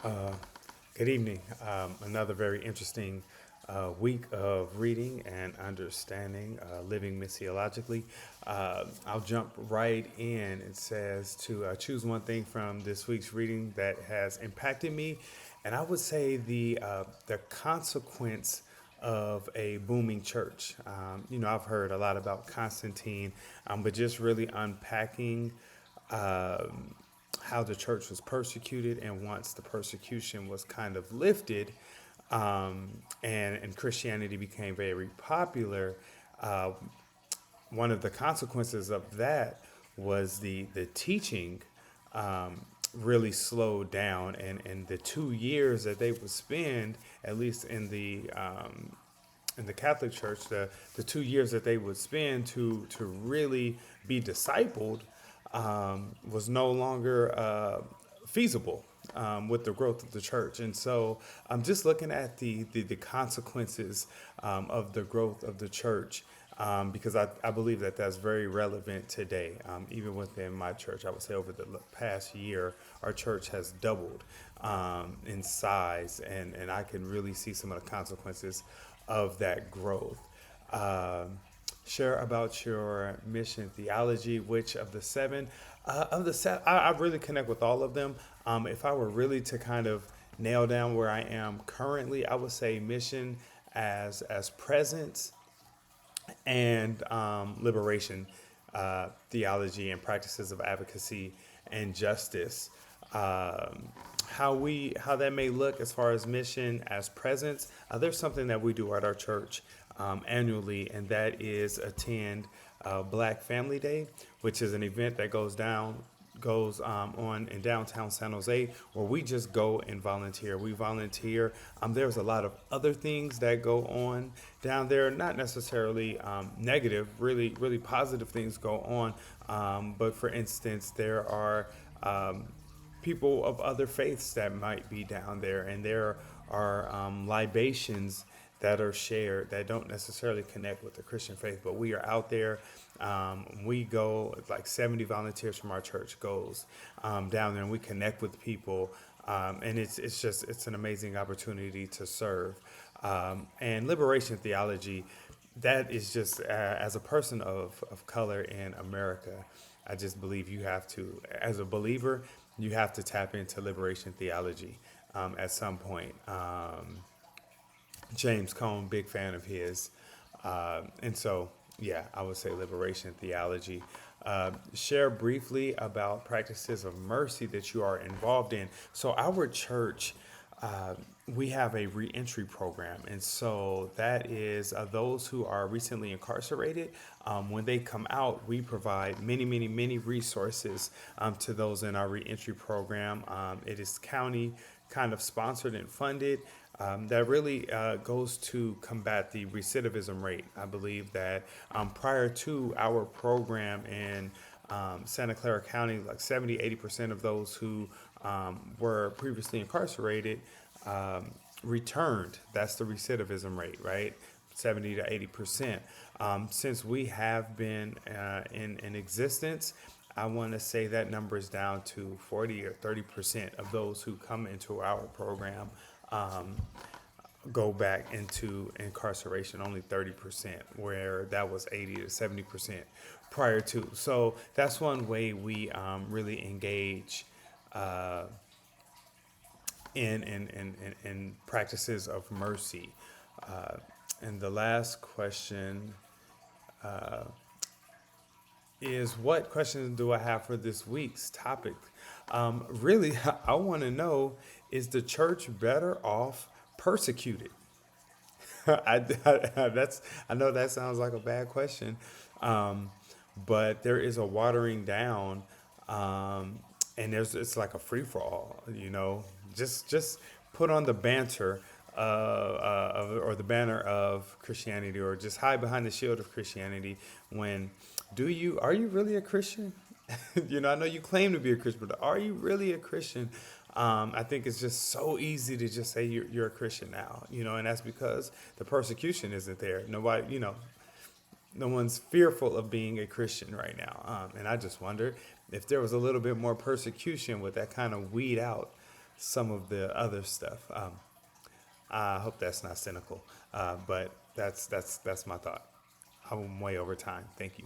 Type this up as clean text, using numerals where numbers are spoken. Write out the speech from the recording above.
Uh, Good evening. Another very interesting week of reading and understanding, living missiologically. I'll jump right in. It says to choose one thing from this week's reading that has impacted me, and I would say the consequence of a booming church. I've heard a lot about Constantine, but just really unpacking. Um, how the church was persecuted, and once the persecution was kind of lifted, and Christianity became very popular, uh, one of the consequences of that was the teaching really slowed down, and the 2 years that they would spend, at least in the Catholic Church, the 2 years that they would spend to really be discipled was no longer feasible with the growth of the church. And so I'm just looking at the consequences of the growth of the church. Because I believe that that's very relevant today. Even within my church, I would say over the past year, our church has doubled in size, and I can really see some of the consequences of that growth. Um, Share about your mission theology. Which of the seven? I really connect with all of them. If I were really to kind of nail down where I am currently, I would say mission as presence and liberation theology and practices of advocacy and justice. Um, how that may look as far as mission as presence. There's something that we do at our church annually, and that is attend Black Family Day, which is an event that goes on in downtown San Jose, where we just go and volunteer. We volunteer. There's a lot of other things that go on down there, not necessarily negative, really positive things go on. But for instance, there are people of other faiths that might be down there, and there are libations that are shared that don't necessarily connect with the Christian faith, but we are out there. We go, like 70 volunteers from our church goes down there, and we connect with people, and it's an amazing opportunity to serve. And liberation theology, that is just as a person of color in America, I just believe you have to, as a believer, you have to tap into liberation theology at some point. James Cone, big fan of his. And so, yeah, I would say liberation theology. Share briefly about practices of mercy that you are involved in. So, our church, uh, we have a reentry program. And so, that is those who are recently incarcerated. When they come out, we provide many resources to those in our reentry program. It is county kind of sponsored and funded. That really goes to combat the recidivism rate. I believe that prior to our program in Santa Clara County, like 70-80% of those who were previously incarcerated returned. That's the recidivism rate, right? 70 to 80%. Since we have been in existence, I want to say that number is down to 40 or 30% of those who come into our program um, go back into incarceration. Only 30%, where that was 80 to 70% prior to. So that's one way we really engage uh, in practices of mercy. Uh, and the last question is, what questions do I have for this week's topic? Really, I want to know, is the church better off persecuted? I know that sounds like a bad question, um, but there is a watering down, um, and it's like a free for all. Just put on the banter or the banner of Christianity, or just hide behind the shield of Christianity. When are you really a Christian? I know you claim to be a Christian, but are you really a Christian? I think it's just so easy to just say you're a Christian now, and that's because the persecution isn't there. Nobody, no one's fearful of being a Christian right now. And I just wonder if there was a little bit more persecution, would that kind of weed out some of the other stuff. I hope that's not cynical, but that's my thought. I'm way over time. Thank you.